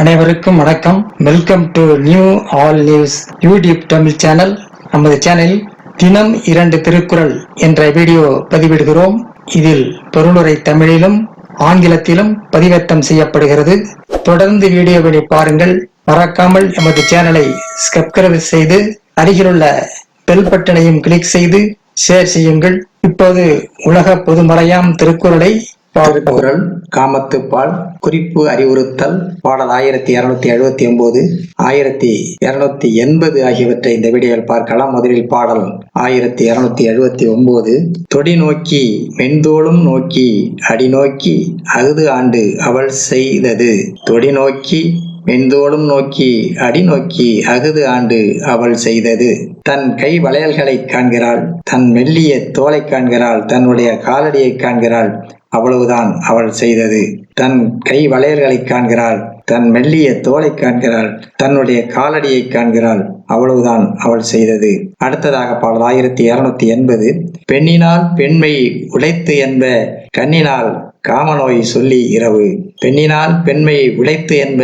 அனைவருக்கும் வணக்கம். Welcome to new all news YouTube Tamil channel. நமது சேனலில் தினம் 2 திருக்குறள் என்ற வீடியோ பதிவிடுகிறோம். இதில் பொருளுரை தமிழிலும் ஆங்கிலத்திலும் பதிவேற்றம் செய்யப்படுகிறது. தொடர்ந்து வீடியோவை பாருங்கள். மறக்காமல் எமது சேனலை சப்ஸ்கிரைப் செய்து அருகிலுள்ள பெல் பட்டனையும் கிளிக் செய்து ஷேர் செய்யுங்கள். இப்போது உலக பொதுமறையாம் திருக்குறளை திருக்குறள் காமத்துப்பால் குறிப்பு அறிவுறுத்தல் பாடல் 1279 1280 ஆகியவற்றை இந்த வீடியோவில் பார்க்கலாம். முதலில் பாடல் 1279. தொடி நோக்கி மென்தோளும் நோக்கி அடி நோக்கி அகுது ஆண்டு அவள் செய்தது. தொடி நோக்கி மென்தோளும் நோக்கி அடி நோக்கி அகுது ஆண்டு அவள் செய்தது. தன் கை வளையல்களை காண்கிறாள், தன் மெல்லிய தோலை காண்கிறாள், தன்னுடைய காலடியை காண்கிறாள், அவ்வளவுதான் அவள் செய்தது. தன் கை வளையல்களை காண்கிறாள், தன் மெல்லிய தோலை காண்கிறாள், தன்னுடைய காலடியை காண்கிறாள், அவ்வளவுதான் அவள் செய்தது. அடுத்ததாக பாடல் 1280. பெண்ணினால் பெண்மை உடைத்து என்ப கண்ணினால் காமநோய் சொல்லி இரவு. பெண்ணினால் பெண்மை உடைத்து என்ப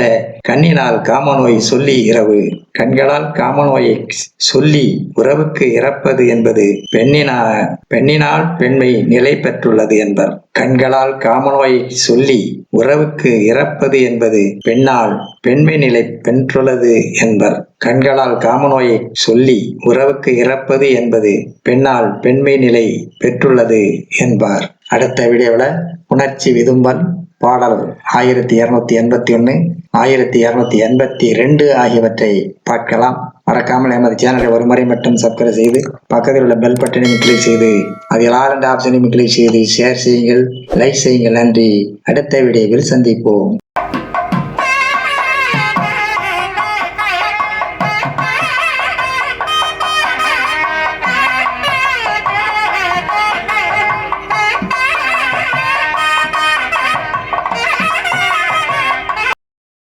கண்ணினால் காமநோய் சொல்லி இரவு. கண்களால் காமநோயை சொல்லி உறவுக்கு இறப்பது என்பது பெண்ணினால் பெண்மை நிலை பெற்றுள்ளது என்பர். கண்களால் காமநோயை சொல்லி உறவுக்கு இறப்பது என்பது பெண்ணால் பெண்மை நிலை பெற்றுள்ளது என்பர். கண்களால் காமநோயை சொல்லி உறவுக்கு இறப்பது என்பது பெண்ணால் பெண்மை நிலை பெற்றுள்ளது என்பார். அடுத்த வீடியோவில் உணர்ச்சி விதும்பல் பாடல் 1281 1282 ஆகியவற்றை பார்க்கலாம். மறக்காமல் எமது சேனலை ஒரு முறை மட்டும் சப்ஸ்கிரைப் செய்து பக்கத்தில் உள்ள பெல் பட்டனையும் கிளிக் செய்து அதில் ஆல் என்ற ஆப்ஷனையும் கிளிக் செய்து ஷேர் செய்யுங்கள், லைக் செய்யுங்கள். நன்றி. அடுத்த வீடியோவில் சந்திப்போம்.